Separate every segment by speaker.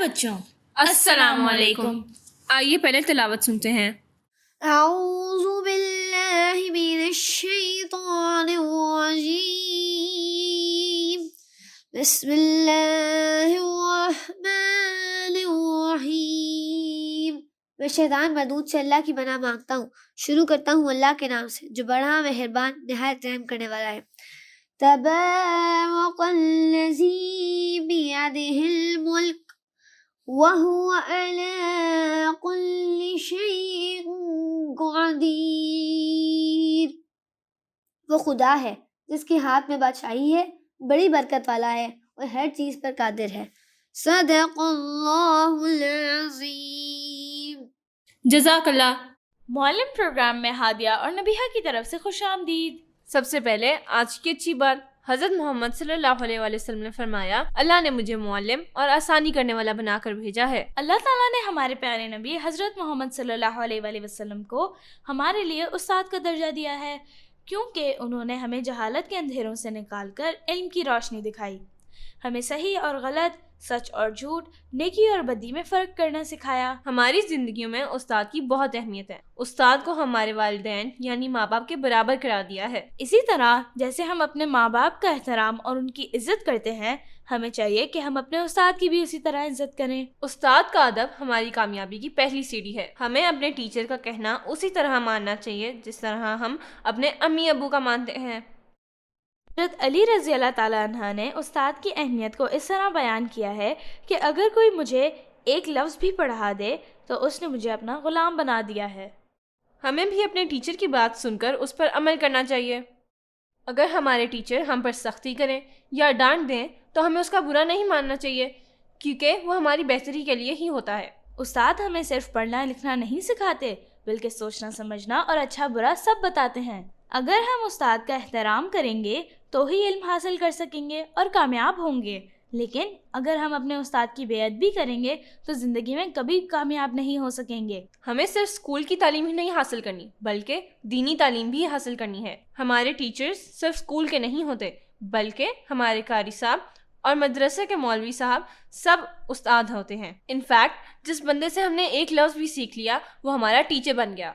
Speaker 1: बच्चों, अस्सलाम वालेकुम। आइए पहले तिलावत सुनते हैं।
Speaker 2: अऊज़ु बिल्लाहि मिनश्शैतानिर्रजीम। बिस्मिल्लाहिर्रहमानिर्रहीम। मैं शैतान मरदूद से अल्लाह की पनाह मांगता हूँ। शुरू करता हूँ अल्लाह के नाम से जो बड़ा मेहरबान निहायत रहम करने वाला है। तबारकल्लज़ी बियदिहिल मुल्क वहुवा अला कुल्लि शैइन क़दीर। वो खुदा है जिसके हाथ में बादशाही है, बड़ी बरकत वाला है और हर चीज पर कादिर है। सदक़ल्लाहुल अज़ीम।
Speaker 1: जज़ाकल्लाह।
Speaker 3: मौलम प्रोग्राम में हादिया और नबीहा की तरफ से खुशामदीद।
Speaker 1: सबसे पहले आज की अच्छी बात, हज़रत मोहम्मद सल्लल्लाहु अलैहि वसल्लम ने फरमाया, अल्लाह ने मुझे मुअल्लिम और आसानी करने वाला बनाकर भेजा है।
Speaker 3: अल्लाह ताला ने हमारे प्यारे नबी हज़रत मोहम्मद सल्लल्लाहु अलैहि वसल्लम को हमारे लिए उस्ताद का दर्जा दिया है, क्योंकि उन्होंने हमें जहालत के अंधेरों से निकालकर इल्म की रोशनी दिखाई, हमें सही और गलत, सच और झूठ, नेकी और बदी में फ़र्क करना सिखाया।
Speaker 1: हमारी जिंदगियों में उस्ताद की बहुत अहमियत है। उस्ताद को हमारे वालिदैन यानी माँ बाप के बराबर करार दिया है।
Speaker 3: इसी तरह जैसे हम अपने माँ बाप का एहतराम और उनकी इज्जत करते हैं, हमें चाहिए कि हम अपने उस्ताद की भी उसी तरह इज्जत करें।
Speaker 1: उस्ताद का अदब हमारी कामयाबी की पहली सीढ़ी है। हमें अपने टीचर का कहना उसी तरह मानना चाहिए जिस तरह हम अपने अम्मी अबू का मानते हैं।
Speaker 3: हज़रत अली रज़ी अल्लाह ताला अन्हा ने उस्ताद की अहमियत को इस तरह बयान किया है कि अगर कोई मुझे एक लफ्ज़ भी पढ़ा दे तो उसने मुझे अपना ग़ुलाम बना दिया है।
Speaker 1: हमें भी अपने टीचर की बात सुनकर उस पर अमल करना चाहिए। अगर हमारे टीचर हम पर सख्ती करें या डांट दें तो हमें उसका बुरा नहीं मानना चाहिए, क्योंकि वो हमारी बेहतरी के लिए ही होता है।
Speaker 3: उस्ताद हमें सिर्फ पढ़ना लिखना नहीं सिखाते, बल्कि सोचना समझना और अच्छा बुरा सब बताते हैं। अगर हम उस्ताद का एहतराम करेंगे तो ही इल्म हासिल कर सकेंगे और कामयाब होंगे, लेकिन अगर हम अपने उस्ताद की बेअदबी करेंगे तो ज़िंदगी में कभी कामयाब नहीं हो सकेंगे।
Speaker 1: हमें सिर्फ स्कूल की तालीम ही नहीं हासिल करनी, बल्कि दीनी तालीम भी हासिल करनी है। हमारे टीचर्स सिर्फ स्कूल के नहीं होते, बल्कि हमारे कारी साहब और मदरसे के मौलवी साहब सब उस्ताद होते हैं। इनफैक्ट जिस बंदे से हमने एक लफ्ज़ भी सीख लिया वो हमारा टीचर बन गया।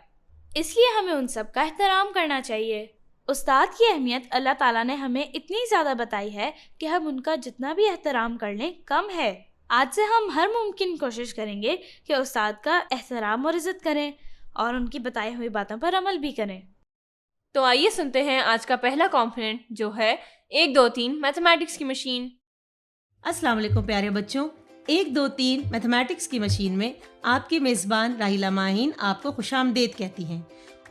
Speaker 3: इसलिए हमें उन सब का एहतराम करना चाहिए। उस्ताद की अहमियत अल्लाह ताला ने हमें इतनी ज़्यादा बताई है कि हम उनका जितना भी एहतराम कर लें कम है। आज से हम हर मुमकिन कोशिश करेंगे कि उस्ताद का एहतराम और इज़्ज़त करें और उनकी बताई हुई बातों पर अमल भी करें।
Speaker 1: तो आइए सुनते हैं आज का पहला कॉम्पोनेंट जो है 1 2 3 मैथमेटिक्स की मशीन।
Speaker 4: अस्सलाम वालेकुम प्यारे बच्चों, 1 2 3 मैथमेटिक्स की मशीन में आपकी मेज़बान राहिला माहीन आपको खुशामदीद कहती हैं।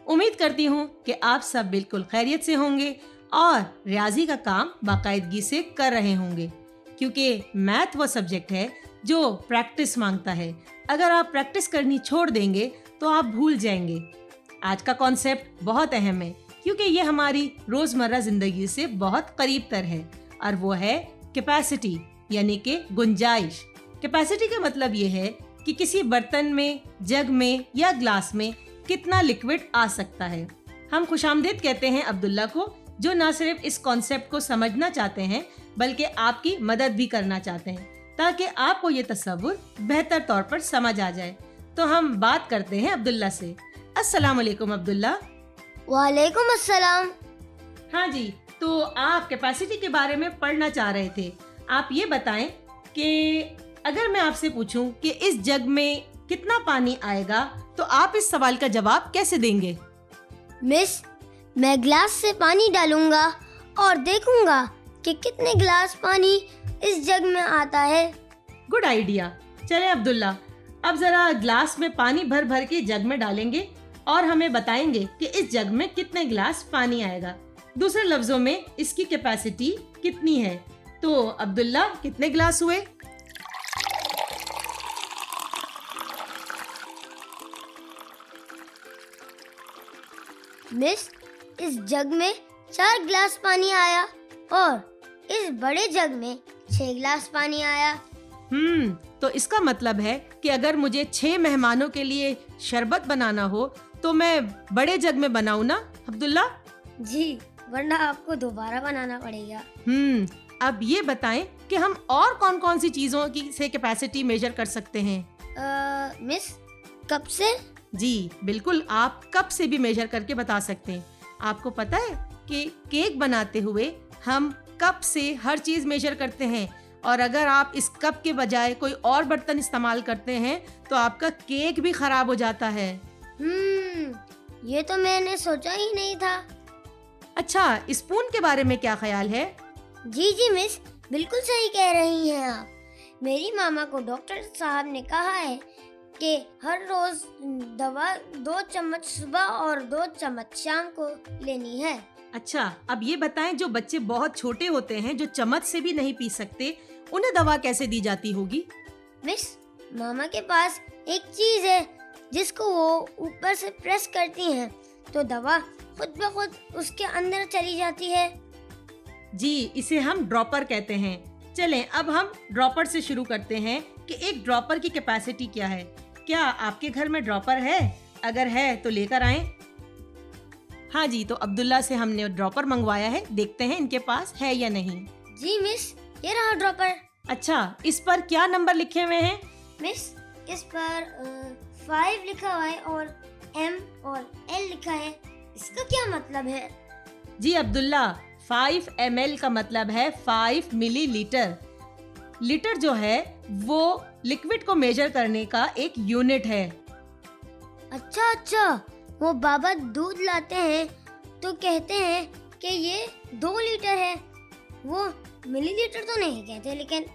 Speaker 4: उम्मीद करती हूँ कि आप सब बिल्कुल खैरियत से होंगे और रियाजी का काम बाकायदगी से कर रहे होंगे, क्योंकि मैथ वो सब्जेक्ट है जो प्रैक्टिस मांगता है। अगर आप प्रैक्टिस करनी छोड़ देंगे तो आप भूल जाएंगे। आज का कॉन्सेप्ट बहुत अहम है क्योंकि ये हमारी रोज़मर्रा ज़िंदगी से बहुत करीब तर है और वो है कैपेसिटी यानी कि गुंजाइश। कैपेसिटी का मतलब ये है कि किसी बर्तन में, जग में या ग्लास में कितना लिक्विड आ सकता है। हम खुशामदीद कहते हैं अब्दुल्ला को, जो न सिर्फ इस कॉन्सेप्ट को समझना चाहते हैं बल्कि आपकी मदद भी करना चाहते हैं ताकि आपको ये तस्वुर बेहतर तौर पर समझ आ जाए। तो हम बात करते हैं अब्दुल्ला से। अस्सलाम वालेकुम अब्दुल्ला।
Speaker 2: वालेकुम अस्सलाम।
Speaker 4: हाँ जी, तो आप कैपेसिटी के बारे में पढ़ना चाह रहे थे। आप ये बताएं कि अगर मैं आपसे पूछूं कि इस जग में कितना पानी आएगा तो आप इस सवाल का जवाब कैसे देंगे?
Speaker 2: मिस, मैं ग्लास से पानी डालूंगा और देखूंगा कि कितने गिलास पानी इस जग में आता है।
Speaker 4: Good idea. चले अब्दुल्ला, अब जरा ग्लास में पानी भर भर के जग में डालेंगे और हमें बताएंगे कि इस जग में कितने गिलास पानी आएगा। दूसरे लफ्जों में इसकी कैपेसिटी कितनी है। तो अब्दुल्ला, कितने गिलास हुए?
Speaker 2: मिस, इस जग में 4 गिलास पानी आया और इस बड़े जग में 6 गिलास पानी आया।
Speaker 4: तो इसका मतलब है कि अगर मुझे 6 मेहमानों के लिए शरबत बनाना हो तो मैं बड़े जग में बनाऊं ना अब्दुल्ला?
Speaker 2: जी, वरना आपको दोबारा बनाना पड़ेगा।
Speaker 4: अब ये बताएं कि हम और कौन कौन सी चीजों की से कैपेसिटी मेजर कर सकते हैं।
Speaker 2: मिस, कप से?
Speaker 4: जी बिल्कुल, आप कप से भी मेजर करके बता सकते हैं। आपको पता है कि केक बनाते हुए हम कप से हर चीज मेजर करते हैं, और अगर आप इस कप के बजाय कोई और बर्तन इस्तेमाल करते हैं तो आपका केक भी खराब हो जाता है।
Speaker 2: ये तो मैंने सोचा ही नहीं था।
Speaker 4: अच्छा, स्पून के बारे में क्या ख्याल है?
Speaker 2: जी जी मिस, बिल्कुल सही कह रही हैं आप। मेरी मामा को डॉक्टर साहब ने कहा है कि हर रोज दवा 2 चम्मच सुबह और 2 चम्मच शाम को लेनी है।
Speaker 4: अच्छा, अब ये बताएं, जो बच्चे बहुत छोटे होते हैं, जो चम्मच से भी नहीं पी सकते, उन्हें दवा कैसे दी जाती होगी?
Speaker 2: मिस, मामा के पास एक चीज है जिसको वो ऊपर से प्रेस करती हैं, तो दवा खुद ब खुद उसके अंदर चली जाती है।
Speaker 4: जी, इसे हम ड्रॉपर कहते हैं। चलें, अब हम ड्रॉपर से शुरू करते हैं कि एक ड्रॉपर की कैपेसिटी क्या है। क्या आपके घर में ड्रॉपर है? अगर है तो लेकर आएं। हाँ जी, तो अब्दुल्ला से हमने ड्रॉपर मंगवाया है, देखते हैं इनके पास है या नहीं।
Speaker 2: जी मिस, ये रहा ड्रॉपर।
Speaker 4: अच्छा, इस पर क्या नंबर लिखे हुए हैं?
Speaker 2: मिस, इस पर 5 लिखा हुआ है और M और L लिखा है। इसका क्या मतलब है?
Speaker 4: जी अब्दुल्ला, 5 ml का मतलब है 5 मिलीलीटर। लीटर जो है वो लिक्विड को मेजर करने का एक यूनिट है।
Speaker 2: अच्छा, वो बाबा दूध लाते हैं तो कहते हैं कि ये 2 लीटर है। वो मिलीलीटर तो नहीं कहते, लेकिन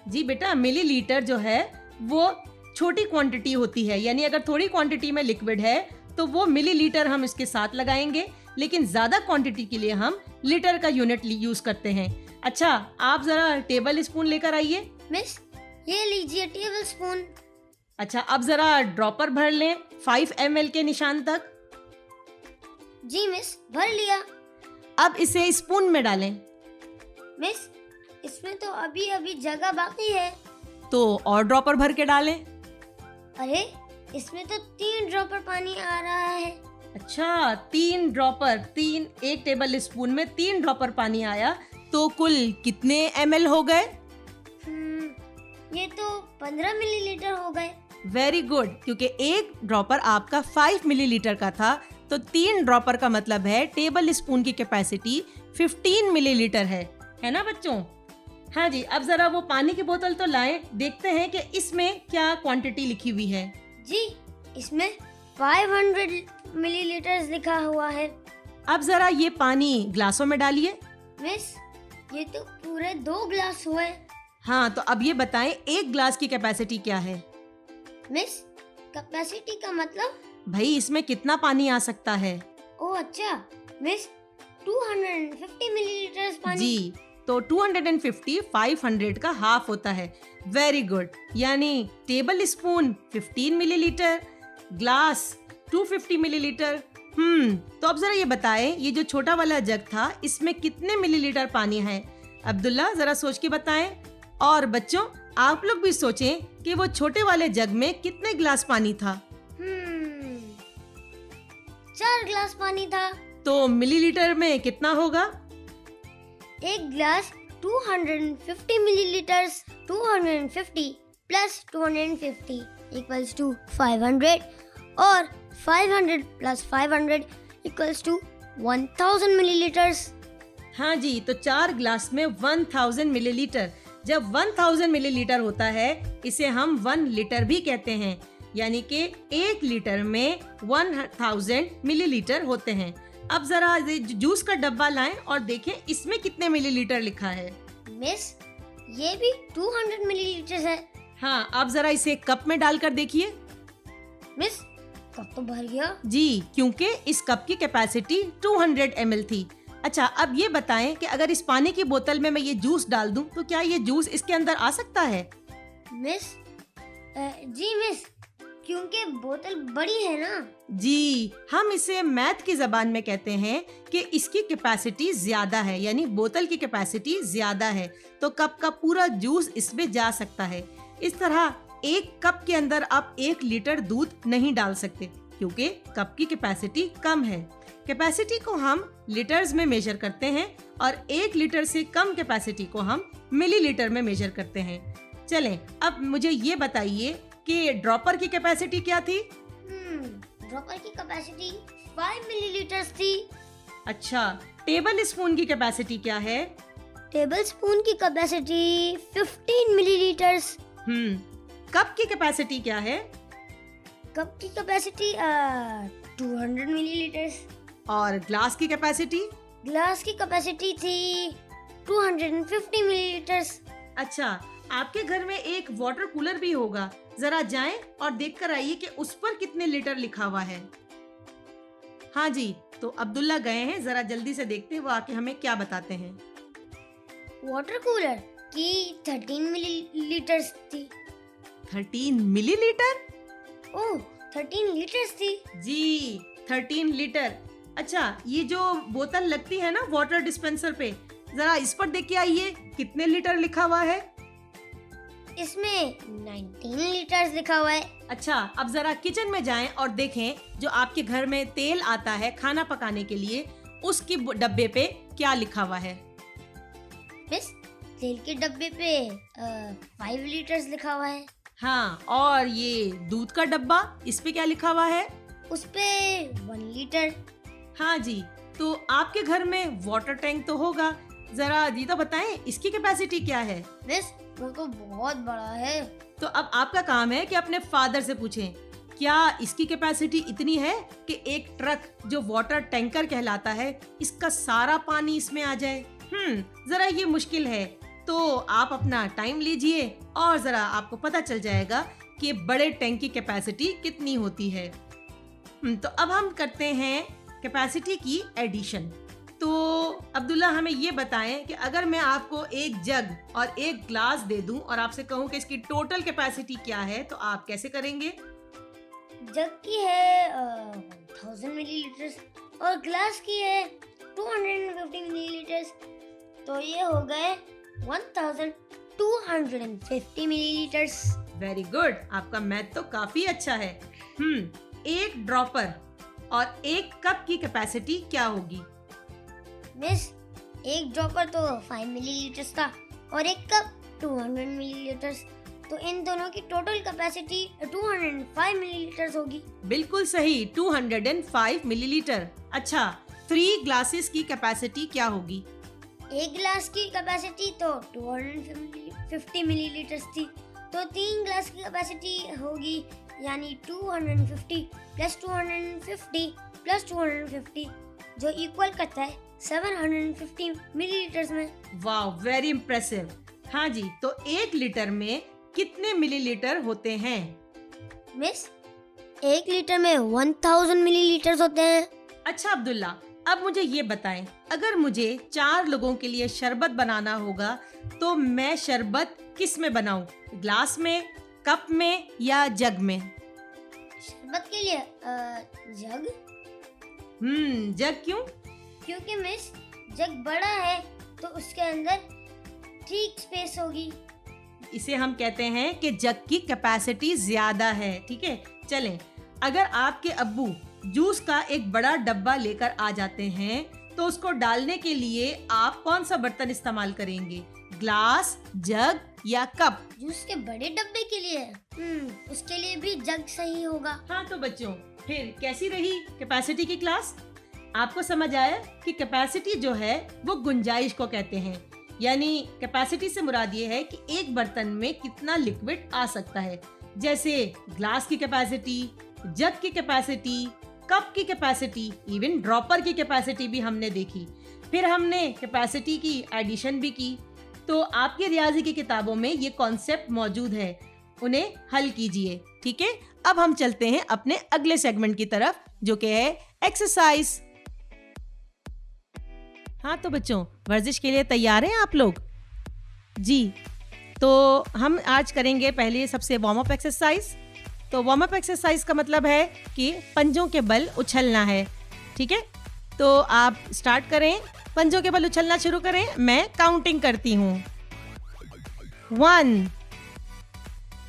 Speaker 4: जी बेटा, मिलीलीटर जो है वो छोटी क्वांटिटी होती है, यानी अगर थोड़ी क्वांटिटी में लिक्विड है तो वो मिलीलीटर हम इसके साथ लगाएंगे, लेकिन ज्यादा क्वांटिटी के लिए हम लीटर का यूनिट यूज करते हैं। अच्छा, आप जरा टेबल स्पून लेकर आइए।
Speaker 2: मिस, ये लीजिए टेबल स्पून।
Speaker 4: अच्छा, अब जरा ड्रॉपर भर लें 5 ml के निशान तक।
Speaker 2: जी मिस, भर लिया।
Speaker 4: अब इसे स्पून में डालें।
Speaker 2: मिस, इसमें तो अभी जगह बाकी है।
Speaker 4: तो और ड्रॉपर भर के डालें।
Speaker 2: अरे, इसमें तो 3 ड्रॉपर पानी आ रहा है।
Speaker 4: अच्छा, 3 ड्रॉपर, एक टेबल स्पून में 3 ड्रॉपर पानी आया, तो कुल कितने ml हो गए?
Speaker 2: ये तो 15 मिलीलीटर हो गए।
Speaker 4: वेरी गुड, क्योंकि एक ड्रॉपर आपका 5 मिलीलीटर का था, तो 3 ड्रॉपर का मतलब है टेबल स्पून की कैपेसिटी 15 मिलीलीटर है ना बच्चों? हाँ जी, अब जरा वो पानी की बोतल तो लाएं, देखते हैं कि इसमें क्या क्वांटिटी लिखी हुई है।
Speaker 2: जी, इसमें 500 मिलीलीटर लिखा हुआ है।
Speaker 4: अब जरा ये पानी ग्लासों में डालिए।
Speaker 2: मिस, ये तो पूरे 2 ग्लास हुए।
Speaker 4: हाँ, तो अब ये बताएं, एक ग्लास की कैपेसिटी क्या है?
Speaker 2: मिस, कैपेसिटी का मतलब?
Speaker 4: भाई, इसमें कितना पानी आ सकता है?
Speaker 2: ओह अच्छा, मिस, 250 मिलीलीटर पानी।
Speaker 4: जी, तो 250 500 का हाफ होता है। वेरी गुड, यानी table spoon 15 millilitre, glass 250 millilitre. तो अब जरा ये बताएं, ये जो छोटा वाला जग था, इसमें कितने मिलीलीटर पानी है? अब्दुल्ला, जरा सोच के बताएं। और बच्चों, आप लोग भी सोचें कि वो छोटे वाले जग में कितने ग्लास पानी था?
Speaker 2: 4 ग्लास पानी था।
Speaker 4: तो मिलीलीटर में कितना होगा?
Speaker 2: एक glass 250 millilitres. 250 plus 250 equals to 500 और 500 प्लस 500 इक्वल्स टू 1000 मिलीलीटर्स।
Speaker 4: हाँ जी, तो 4 ग्लास में 1000 मिलीलीटर। जब 1000 मिलीलीटर होता है, इसे हम 1 लीटर भी कहते हैं, यानी कि 1 लीटर में 1000 मिलीलीटर होते हैं। अब जरा जूस का डब्बा लाएं और देखें इसमें कितने मिलीलीटर लिखा है।
Speaker 2: मिस, ये भी 200 मिलीलीटर है।
Speaker 4: हाँ, अब जरा इसे कप में डालकर देखिए।
Speaker 2: मिस, कप तो भर गया।
Speaker 4: जी, क्योंकि इस कप की कैपेसिटी 200 ml थी। अच्छा, अब ये बताएं कि अगर इस पानी की बोतल में मैं ये जूस डाल दूं, तो क्या ये जूस इसके अंदर आ सकता है?
Speaker 2: मिस, जी मिस, क्योंकि बोतल बड़ी है ना।
Speaker 4: जी, हम इसे मैथ की जबान में कहते हैं कि इसकी कैपेसिटी ज्यादा है, यानी बोतल की कैपेसिटी ज्यादा है, तो कप का पूरा जूस इसमें जा सकता है। इस तरह एक कप के अंदर आप 1 लीटर दूध नहीं डाल सकते, क्योंकि कप की कैपेसिटी कम है। कैपेसिटी को हम लीटर्स में मेजर करते हैं और 1 लीटर से कम कैपेसिटी को हम मिलीलीटर में मेजर करते हैं। चलें, अब मुझे ये बताइए कि ड्रॉपर की कैपेसिटी क्या थी?
Speaker 2: ड्रॉपर की कैपेसिटी 5 मिलीलीटर्स थी।
Speaker 4: अच्छा, टेबल स्पून की कैपेसिटी क्या है?
Speaker 2: टेबल स्पून की कैपेसिटी 15 मिलीलीटर्स।
Speaker 4: कप की कैपेसिटी क्या है?
Speaker 2: कप की कैपेसिटी 200 मिलीलीटर्स।
Speaker 4: और ग्लास की कैपेसिटी?
Speaker 2: ग्लास की कैपेसिटी थी 250 मिलीलीटर्स।
Speaker 4: अच्छा, आपके घर में एक वाटर कूलर भी होगा, जरा जाएं और देखकर आइए कि उस पर कितने लीटर लिखा हुआ है। हाँ जी, तो अब्दुल्ला गए हैं, जरा जल्दी से देखते हैं वो आके हमें क्या बताते हैं।
Speaker 2: वाटर कूलर की 13 मिलीलीटर्स थी।
Speaker 4: 13 मिलीलीटर?
Speaker 2: ओह, 13 लीटर्स थी।
Speaker 4: जी, 13 लीटर। अच्छा, ये जो बोतल लगती है ना वाटर डिस्पेंसर पे, जरा इस पर देख के आइए कितने लीटर लिखा हुआ है।
Speaker 2: इसमें 19 लीटर्स लिखा हुआ है।
Speaker 4: अच्छा, अब जरा किचन में जाएं और देखें जो आपके घर में तेल आता है खाना पकाने के लिए, उसकी डब्बे पे क्या लिखा हुआ है?
Speaker 2: मिस, तेल के डब्बे पे 5 लीटर्स लिखा हुआ है।
Speaker 4: हाँ, और ये दूध का डब्बा, इस पे क्या लिखा हुआ है?
Speaker 2: उस पे 1 लीटर।
Speaker 4: हाँ जी, तो आपके घर में वाटर टैंक तो होगा, जरा ये तो बताएं इसकी कैपेसिटी क्या है?
Speaker 2: मिस, वो तो बहुत बड़ा है।
Speaker 4: तो अब आपका काम है कि अपने फादर से पूछें क्या इसकी कैपेसिटी इतनी है कि एक ट्रक जो वाटर टैंकर कहलाता है, इसका सारा पानी इसमें आ जाए। जरा ये मुश्किल है, तो आप अपना टाइम लीजिए और जरा आपको पता चल जाएगा कि बड़े टैंक की कैपेसिटी कितनी होती है। तो अब हम करते हैं कैपेसिटी की एडिशन। तो अब्दुल्ला हमें ये बताएं कि अगर मैं आपको एक जग और एक ग्लास दे दूं और आपसे कहूं कि इसकी टोटल कैपेसिटी क्या है, तो आप कैसे करेंगे?
Speaker 2: जग की है 1000 मिलीलीटर्स और ग्लास की है 250 मिलीलीटर्स, तो ये हो गए 1250 मिलीलीटर्स।
Speaker 4: वेरी गुड, आपका मैथ तो काफी अच्छा है। एक ड्रॉपर और एक कप की कैपेसिटी क्या होगी?
Speaker 2: मिस, एक ड्रॉपर तो 5 मिलीलीटर्स था और एक कप 200 मिलीलीटर्स, तो इन दोनों की टोटल कैपेसिटी 205 मिलीलीटर्स होगी।
Speaker 4: बिल्कुल सही, 205 मिलीलीटर। अच्छा, 3 ग्लासेस की कैपेसिटी क्या होगी?
Speaker 2: एक गिलास की कैपेसिटी तो 250 मिलीलीटर्स थी, तो 3 ग्लास की कैपेसिटी होगी, यानी 250 प्लस 250 प्लस 250, जो इक्वल करता है 750 मिलीलीटर्स में।
Speaker 4: वाह, वेरी इम्प्रेसिव। हाँ जी, तो 1 लीटर में कितने मिलीलीटर होते हैं?
Speaker 2: मिस, 1 लीटर में 1000 मिलीलीटर्स होते हैं।
Speaker 4: अच्छा अब्दुल्ला, अब मुझे ये बताएं, अगर मुझे 4 लोगों के लिए शरबत बनाना होगा तो मैं शरबत किस में बनाऊं? ग्लास में, कप में या जग में?
Speaker 2: शरबत के लिए जग।
Speaker 4: जग क्यों?
Speaker 2: क्योंकि मिस, जग बड़ा है तो उसके अंदर ठीक स्पेस होगी।
Speaker 4: इसे हम कहते हैं कि जग की कैपेसिटी ज्यादा है। ठीक है, चलें, अगर आपके अब्बू जूस का एक बड़ा डब्बा लेकर आ जाते हैं तो उसको डालने के लिए आप कौन सा बर्तन इस्तेमाल करेंगे? ग्लास, जग या कप?
Speaker 2: जूस के बड़े डब्बे के लिए उसके लिए भी जग सही होगा।
Speaker 4: हाँ तो बच्चों, फिर कैसी रही कैपेसिटी की क्लास? आपको समझ आया कि कैपेसिटी जो है वो गुंजाइश को कहते हैं, यानी कैपेसिटी से मुराद ये है कि एक बर्तन में कितना लिक्विड आ सकता है। जैसे ग्लास की कैपेसिटी, जग की कैपेसिटी, कप की कैपेसिटी, इवन ड्रॉपर की कैपेसिटी भी हमने देखी। फिर हमने कैपेसिटी की एडिशन भी की। तो आपके रियाजी की किताबों में ये कॉन्सेप्ट मौजूद है, उन्हें हल कीजिए। ठीक है, अब हम चलते हैं अपने अगले सेगमेंट की तरफ, जो कि है एक्सरसाइज। हाँ तो बच्चों, वर्जिश के लिए तैयार हैं आप लोग? जी, तो हम आज करेंगे पहले सबसे वार्म अप एक्सरसाइज। तो वार्म अप एक्सरसाइज का मतलब है कि पंजों के बल उछलना है। ठीक है, तो आप स्टार्ट करें, पंजों के बल उछलना शुरू करें। मैं काउंटिंग करती हूँ। 1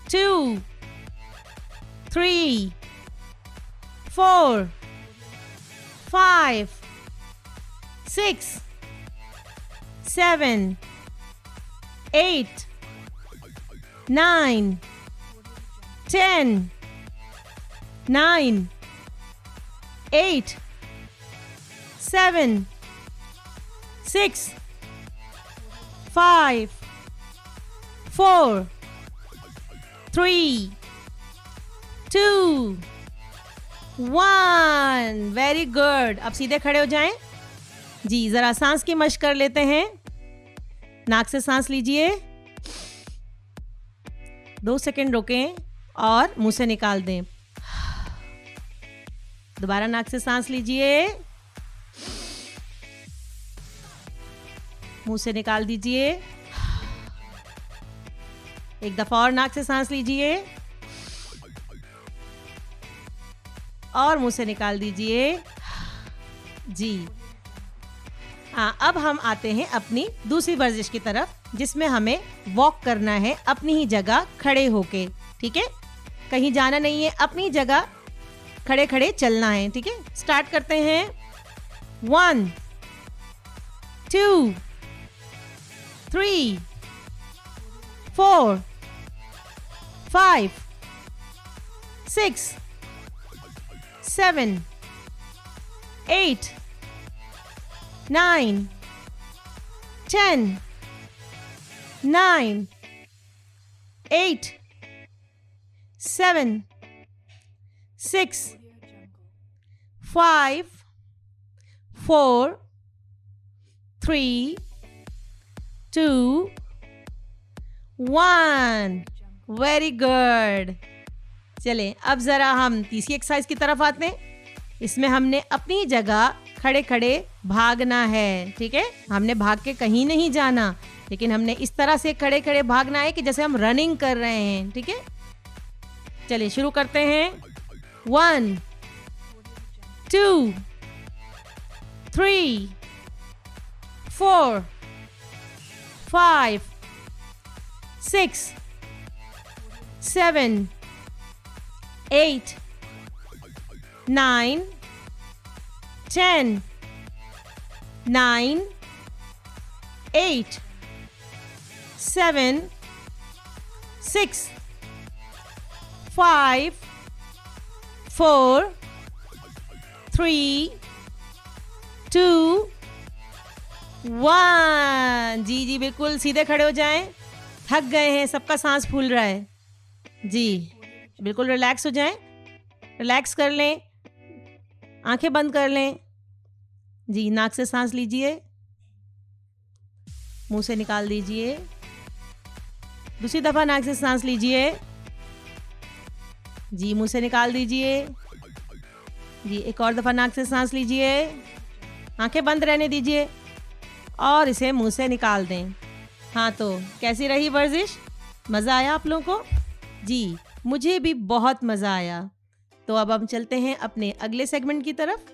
Speaker 4: 2 3 4 5 6 7 8 9 10 9 8 7 6 5 4 3 2 1। Very good. अब सीधे खड़े हो जाएं। जी, जरा सांस की मशक कर लेते हैं। नाक से सांस लीजिए, 2 सेकंड रोकें और मुंह से निकाल दें। दोबारा नाक से सांस लीजिए, मुंह से निकाल दीजिए। एक दफा और नाक से सांस लीजिए और मुंह से निकाल दीजिए। जी हाँ, अब हम आते हैं अपनी दूसरी वर्जिश की तरफ, जिसमें हमें वॉक करना है अपनी ही जगह खड़े होके। ठीक है, कहीं जाना नहीं है, अपनी जगह खड़े खड़े चलना है। ठीक है, स्टार्ट करते हैं। 1 2 3 4 5 6 7 8 9 10 9 8 7 6 5 4 3 2 1। Very good. चलें, अब ज़रा हम तीसरी एक्सरसाइज की तरफ आते हैं। इसमें हमने अपनी जगह खड़े खड़े भागना है। ठीक है, हमने भाग के कहीं नहीं जाना, लेकिन हमने इस तरह से खड़े खड़े भागना है कि जैसे हम रनिंग कर रहे हैं। ठीक है, चलिए शुरू करते हैं। 1 2 3 4 5 6 7 8 9 10 9 8 7 6 5 4 3 2 1। जी जी बिल्कुल, सीधे खड़े हो जाएं। थक गए हैं, सबका सांस फूल रहा है। जी बिल्कुल रिलैक्स हो जाएं, रिलैक्स कर लें, आंखें बंद कर लें। जी, नाक से सांस लीजिए, मुंह से निकाल दीजिए। दूसरी दफा नाक से सांस लीजिए, जी मुंह से निकाल दीजिए। जी, एक और दफा नाक से सांस लीजिए, आंखें बंद रहने दीजिए और इसे मुंह से निकाल दें। हाँ, तो कैसी रही वर्जिश? मज़ा आया आप लोगों को? जी, मुझे भी बहुत मज़ा आया। तो अब हम चलते हैं अपने अगले सेगमेंट की तरफ।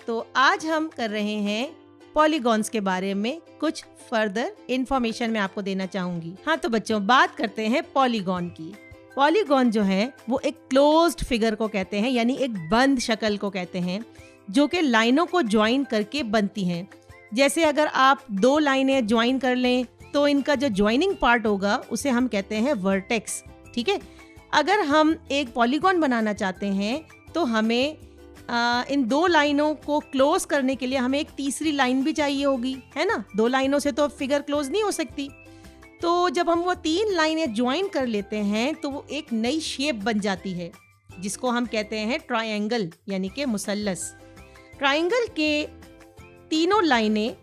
Speaker 4: तो आज हम कर रहे हैं पॉलीगॉन्स के बारे में कुछ फर्दर इंफॉर्मेशन मैं आपको देना चाहूँगी। हाँ तो बच्चों, बात करते हैं पॉलीगॉन की। पॉलीगॉन जो है वो एक क्लोज्ड फिगर को कहते हैं, यानी एक बंद शक्ल को कहते हैं, जो कि लाइनों को ज्वाइन करके बनती हैं। जैसे अगर आप 2 लाइनें ज्वाइन कर लें तो इनका जो ज्वाइनिंग पार्ट होगा उसे हम कहते हैं वर्टेक्स। ठीक है, अगर हम एक पॉलीगॉन बनाना चाहते हैं तो हमें इन 2 लाइनों को क्लोज करने के लिए हमें एक तीसरी लाइन भी चाहिए होगी, है ना। 2 लाइनों से तो फिगर क्लोज नहीं हो सकती। तो जब हम वो 3 लाइनें ज्वाइन कर लेते हैं तो वो एक नई शेप बन जाती है, जिसको हम कहते हैं ट्रायंगल, यानी कि मुसल्लस। ट्रायंगल के तीनों लाइनें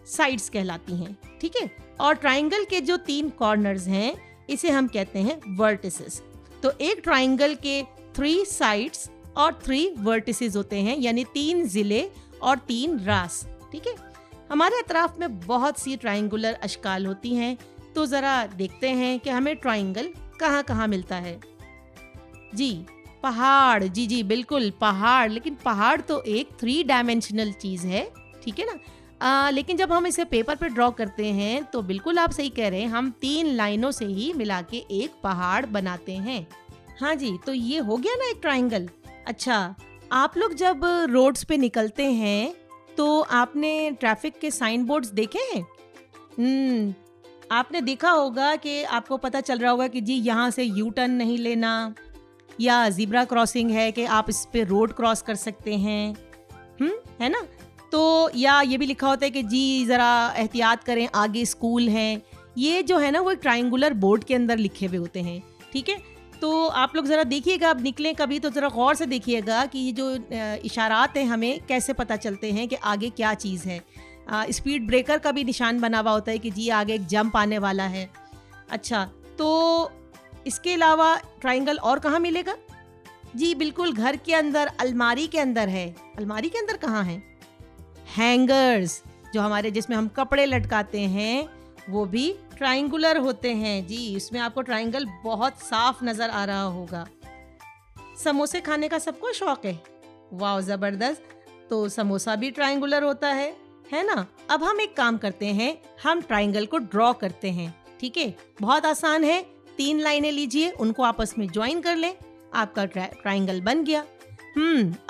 Speaker 4: साइड्स कहलाती हैं। ठीक है, और ट्रायंगल के जो 3 कॉर्नर्स हैं इसे हम कहते हैं वर्टिसेस। तो एक ट्रायंगल के 3 साइड्स और 3 वर्टिसेस होते हैं, यानी 3 जिले और 3 रास। ठीक है, हमारे अतराफ में बहुत सी ट्रायंगुलर अशकाल होती हैं, तो ज़रा देखते हैं कि हमें ट्रायंगल कहाँ कहाँ मिलता है। जी, पहाड़, जी जी बिल्कुल पहाड़, लेकिन पहाड़ तो एक 3 डायमेंशनल चीज़ है। ठीक है ना, लेकिन जब हम इसे पेपर पे ड्रॉ करते हैं तो बिल्कुल आप सही कह रहे हैं, हम 3 लाइनों से ही मिला के एक पहाड़ बनाते हैं। हाँ जी, तो ये हो गया ना एक ट्रायंगल। अच्छा, आप लोग जब रोड्स पे निकलते हैं तो आपने ट्रैफिक के साइन बोर्ड्स देखे हैं? आपने देखा होगा कि आपको पता चल रहा होगा कि जी यहाँ से यू टर्न नहीं लेना, या ज़ीब्रा क्रॉसिंग है कि आप इस पे रोड क्रॉस कर सकते हैं, है ना? तो या ये भी लिखा होता है कि जी ज़रा एहतियात करें, आगे स्कूल हैं। ये जो है ना वो एक ट्रायंगुलर बोर्ड के अंदर लिखे हुए होते हैं, ठीक है? तो आप लोग ज़रा देखिएगा, अब निकलें कभी तो ज़रा गौर से देखिएगा कि ये जो इशारात हैं हमें कैसे पता चलते हैं कि आगे क्या चीज़ है। स्पीड ब्रेकर का भी निशान बना हुआ होता है कि जी आगे एक जंप आने वाला है। अच्छा, तो इसके अलावा ट्रायंगल और कहाँ मिलेगा? जी बिल्कुल, घर के अंदर अलमारी के अंदर है। अलमारी के अंदर कहाँ है? हैंगर्स, जो हमारे जिसमें हम कपड़े लटकाते हैं, वो भी ट्रायंगुलर होते हैं। जी इसमें आपको ट्रायंगल बहुत साफ नज़र आ रहा होगा। समोसे खाने का सबको शौक है? वाह ज़बरदस्त, तो समोसा भी ट्रायंगुलर होता है ना? अब हम एक काम करते हैं, हम ट्रायंगल को ड्रॉ करते हैं, ठीक है? बहुत आसान है, 3 लाइनें लीजिए, उनको आपस में ज्वाइन कर लें, आपका ट्रायंगल बन गया।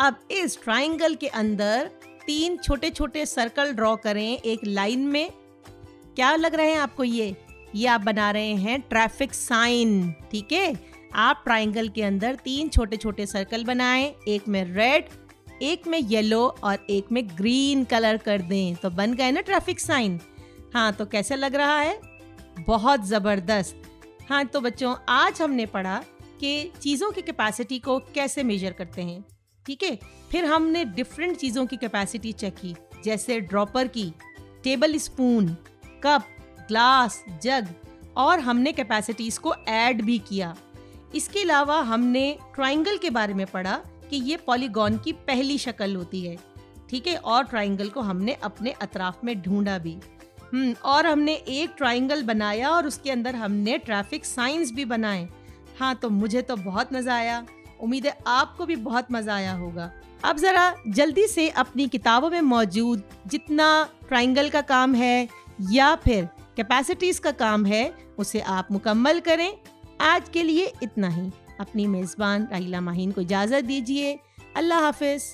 Speaker 4: अब इस ट्रायंगल के अंदर 3 छोटे छोटे सर्कल ड्रॉ करें एक लाइन में। क्या लग रहे हैं आपको? ये आप बना रहे हैं ट्रैफिक साइन, ठीक है? आप ट्रायंगल के अंदर 3 छोटे छोटे सर्कल बनाएं, एक में रेड, एक में येलो और एक में ग्रीन कलर कर दें, तो बन गए ना ट्रैफिक साइन। हाँ, तो कैसे लग रहा है? बहुत ज़बरदस्त। हाँ, तो बच्चों आज हमने पढ़ा कि चीज़ों की कैपेसिटी को कैसे मेजर करते हैं, ठीक है? फिर हमने डिफरेंट चीज़ों की कैपेसिटी चेक की, जैसे ड्रॉपर की, टेबल स्पून, कप, ग्लास, जग, और हमने कैपेसिटीज़ को ऐड भी किया। इसके अलावा हमने ट्रायंगल के बारे में पढ़ा कि ये पॉलीगॉन की पहली शक्ल होती है, ठीक है? और ट्रायंगल को हमने अपने अतराफ में ढूंढा भी। और हमने एक ट्रायंगल बनाया और उसके अंदर हमने ट्रैफिक साइंस भी बनाए। हाँ, तो मुझे तो बहुत मज़ा आया, उम्मीद है आपको भी बहुत मज़ा आया होगा। अब ज़रा जल्दी से अपनी किताबों में मौजूद जितना ट्रायंगल का काम है या फिर कैपेसिटीज़ का काम है उसे आप मुकम्मल करें। आज के लिए इतना ही। अपनी मेज़बान राहिला माहीन को इजाज़त दीजिए। अल्लाह हाफिज़।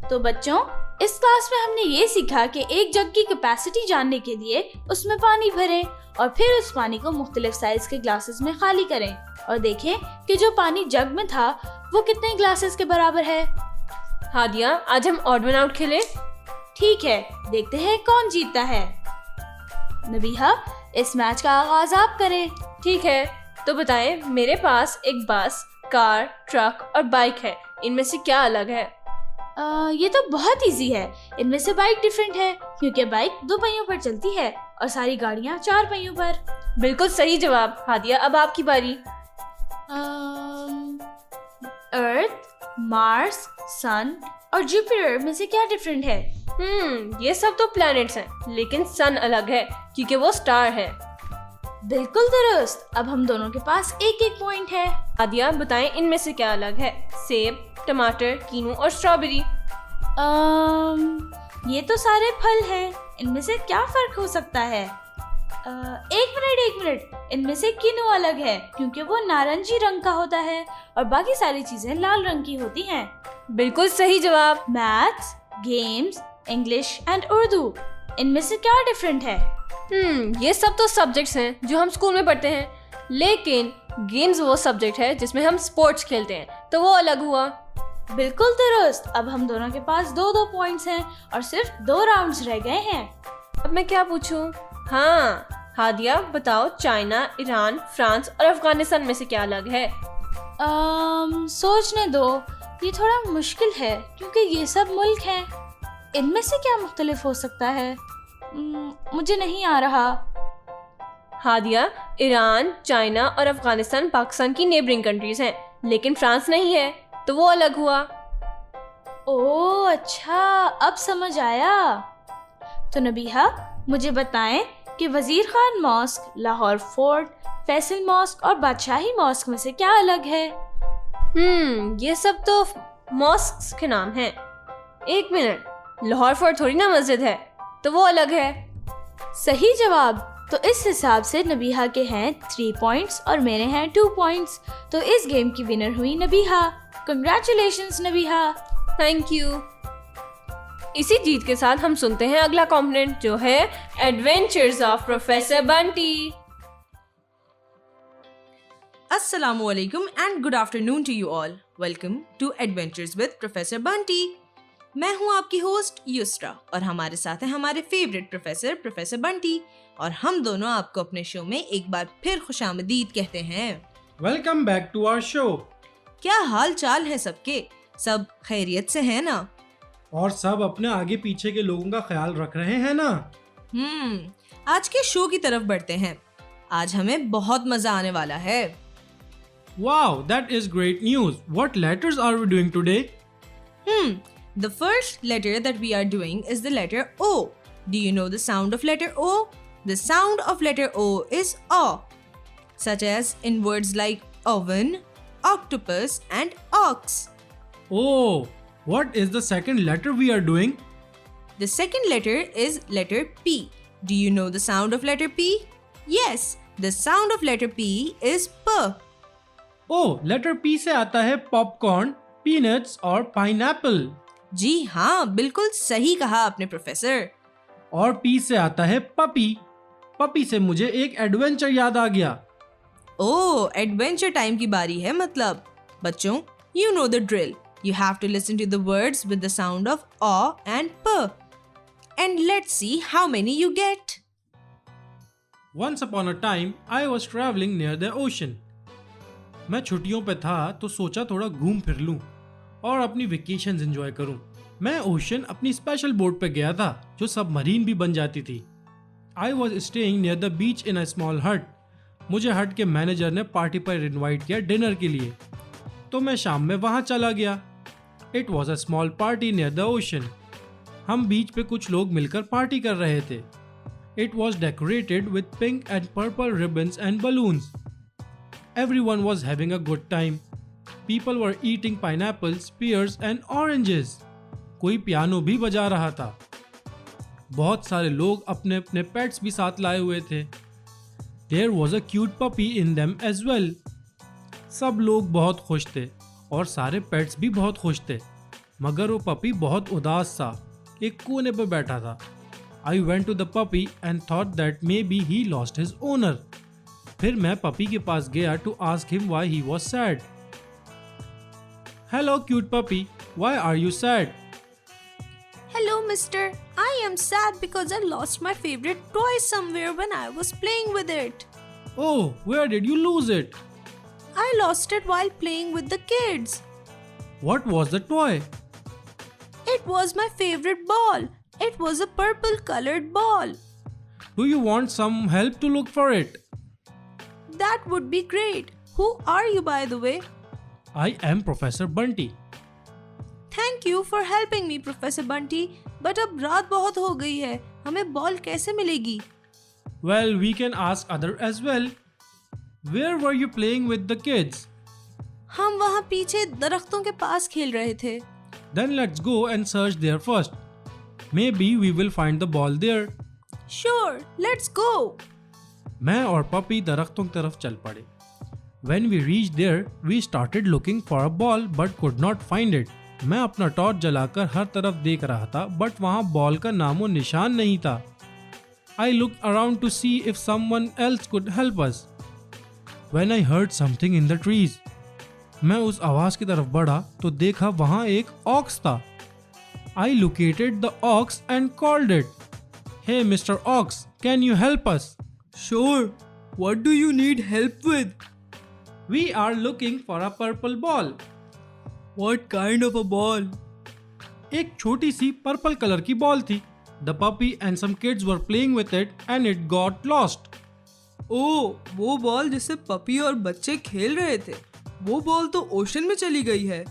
Speaker 3: तो बच्चों, इस क्लास में हमने ये सीखा कि एक जग की कैपेसिटी जानने के लिए उसमें पानी भरें और फिर उस पानी को मुख्तलिफ साइज के ग्लासेस में खाली करें और देखें कि जो पानी जग में था वो कितने ग्लासेस के बराबर है।
Speaker 1: हादिया, आज हम ऑड वन आउट खेलें?
Speaker 3: ठीक है, देखते हैं कौन जीतता है। नबीहा, इस मैच का आगाज आप करें।
Speaker 1: ठीक है, तो बताएं, मेरे पास एक बस, कार, ट्रक और बाइक है, इनमें से क्या अलग है?
Speaker 3: ये तो बहुत इजी है। इनमें से बाइक डिफरेंट है क्योंकि बाइक 2 पहियों पर चलती है और सारी गाड़ियाँ 4 पहियों पर।
Speaker 1: बिल्कुल सही जवाब। हादिया, अब आपकी बारी।
Speaker 3: अर्थ, मार्स, सन और जुपिटर में से क्या डिफरेंट है?
Speaker 1: ये सब तो प्लैनेट्स हैं, लेकिन सन अलग है क्योंकि वो स्टार है।
Speaker 3: बिल्कुल दुरुस्त। अब हम दोनों के पास 1-1 पॉइंट है।
Speaker 1: हादिया, बताएं इनमें से क्या अलग है? सेब, टमाटर, कीनू और स्ट्रॉबेरी।
Speaker 3: ये तो सारे फल हैं। इनमें से क्या फर्क हो सकता है? एक मिनट, इनमें से कीनू अलग है क्योंकि वो नारंगी रंग का होता है और बाकी सारी चीजें लाल रंग की होती हैं।
Speaker 1: बिल्कुल सही जवाब।
Speaker 3: Maths, games, English and Urdu, इनमें से क्या डिफरेंट है?
Speaker 1: ये सब तो सब्जेक्ट्स हैं जो हम स्कूल में पढ़ते हैं, लेकिन गेम्स वो सब्जेक्ट है जिसमें हम स्पोर्ट्स खेलते हैं, तो वो अलग हुआ।
Speaker 3: बिल्कुल दुरुस्त। अब हम दोनों के पास 2-2 पॉइंट्स हैं और सिर्फ 2 राउंड्स रह गए हैं।
Speaker 1: अब मैं क्या पूछूं? हाँ हादिया, बताओ, चाइना, ईरान, फ्रांस और अफगानिस्तान में से क्या अलग है?
Speaker 3: सोचने दो, ये थोड़ा मुश्किल है क्योंकि ये सब मुल्क हैं। इनमें से क्या मुख्तलिफ हो सकता है? मुझे नहीं आ रहा।
Speaker 1: हादिया, ईरान, चाइना और अफगानिस्तान पाकिस्तान की नेबरिंग कंट्रीज हैं, लेकिन फ्रांस नहीं है, तो वो अलग हुआ।
Speaker 3: ओह अच्छा, अब समझ आया। तो नबीहा, मुझे बताएं कि Wazir Khan mosque, Lahore fort, Faisal mosque और बादशाही मॉस्क में से क्या अलग है?
Speaker 1: ये सब तो मॉस्क्स के नाम हैं। एक मिनट, लाहौर फोर्ट थोड़ी ना मस्जिद है, तो वो अलग है।
Speaker 3: सही जवाब। तो इस हिसाब से नबीहा के हैं 3 पॉइंट्स और मेरे हैं 2 पॉइंट्स। तो इस गेम की विनर हुई Nabiha. Congratulations Nabiha.
Speaker 1: Thank you. इसी जीत के साथ हम सुनते हैं अगला कॉम्पोनेंट जो है adventures of professor Bunty.
Speaker 5: Assalamualaikum and good afternoon to you all. Welcome to Adventures with Professor Bunty. मैं हूँ आपकी होस्ट युस्रा और हमारे साथ हैं हमारे फेवरेट प्रोफेसर बंटी और हम दोनों आपको अपने शो में एक बार फिर खुशामदीद कहते हैं।
Speaker 6: Welcome back to our show.
Speaker 5: क्या हाल चाल है सबके? सब खैरियत से हैं ना?
Speaker 6: और सब अपने आगे पीछे के लोगों का ख्याल रख रहे हैं ना?
Speaker 5: आज के शो की तरफ बढ़ते हैं। आज हमें बहुत मजा आने वाला है।
Speaker 6: Wow, that is great news. What letters are we doing today?
Speaker 5: The first letter that we are doing is the letter O. Do you know the sound of letter O? The sound of letter O is O, such as in words like oven, octopus, and ox.
Speaker 6: Oh, what is the second letter we are doing?
Speaker 5: The second letter is letter P. Do you know the sound of letter P? Yes, the sound of letter P is P.
Speaker 6: Oh, letter P से आता है popcorn, peanuts और pineapple.
Speaker 5: जी हाँ, बिल्कुल सही कहा आपने professor.
Speaker 6: और P से आता है पपी। पपी से मुझे एक एडवेंचर याद आ गया।
Speaker 5: ओह, एडवेंचर टाइम की बारी है मतलब। बच्चों, you know the drill. You have to listen to the words with the sound of O and P. And let's see how many you get.
Speaker 6: Once upon a time, I was traveling near the ocean. मैं छुट्टियों पे था तो सोचा थोड़ा घूम फिर लूं और अपनी वेकेशंस एंजॉय करूं। मैं ओशन अपनी स्पेशल बोट पे गया था जो सबमरीन भी बन जाती थी। I was staying near the beach in a small हट। मुझे हट के मैनेजर ने पार्टी पर इनवाइट किया डिनर के लिए, तो मैं शाम में वहाँ चला गया। It was a small party near the ocean. हम बीच पे कुछ लोग मिलकर पार्टी कर रहे थे। It was decorated with pink and purple ribbons and balloons. Everyone was having a good time. People were eating pineapples, pears and oranges. कोई piano भी बजा रहा था। बहुत सारे लोग अपने अपने पेट्स भी साथ लाए हुए थे। There was a cute puppy in them as well. सब लोग बहुत खुश थे और सारे पेट्स भी बहुत खुश थे, मगर वो पपी बहुत उदास सा एक कोने पर बैठा था। I went to the puppy and thought that maybe he lost his owner. फिर मैं पपी के पास गया to ask him why he was sad. Hello cute puppy, why are you sad?
Speaker 5: Hello, mister. I am sad because I lost my favorite toy somewhere when I was playing with it.
Speaker 6: Oh, where did you lose it?
Speaker 5: I lost it while playing with the kids.
Speaker 6: What was the toy?
Speaker 5: It was my favorite ball. It was a purple colored ball.
Speaker 6: Do you want some help to look for it?
Speaker 5: That would be great. Who are you, by the way?
Speaker 6: I am Professor Bunty.
Speaker 5: Thank you for helping me, Professor Bunty. But अब रात बहुत हो गई है, हमें ball कैसे मिलेगी?
Speaker 6: Well, we can ask other as well. Where were you playing with the kids?
Speaker 5: हम वहाँ पीछे दरख्तों के पास खेल रहे थे।
Speaker 6: Then let's go and search there first. Maybe we will find the ball there.
Speaker 5: Sure, let's go.
Speaker 6: मैं और पपी दरख्तों की तरफ चल पड़े। When we reached there, we started looking for a ball but could not find it. मैं अपना torch जलाकर हर तरफ देख रहा था, बट वहाँ बॉल का नामो निशान नहीं था। I looked around to see if someone else could help us. When I heard something in the trees, मैं उस आवाज की तरफ बढ़ा तो देखा वहाँ एक ऑक्स था। I located the ox and called it. Hey, Mr. Ox, can you help us?
Speaker 5: Sure. What do you need help with?
Speaker 6: We are looking for a purple ball.
Speaker 5: What kind of a ball?
Speaker 6: एक छोटी सी purple colour की ball थी। The puppy and some kids were playing with it and it got lost.
Speaker 5: ओह, वो ball जिससे puppy और बच्चे खेल रहे थे, वो बॉल तो ओशन में चली गई है।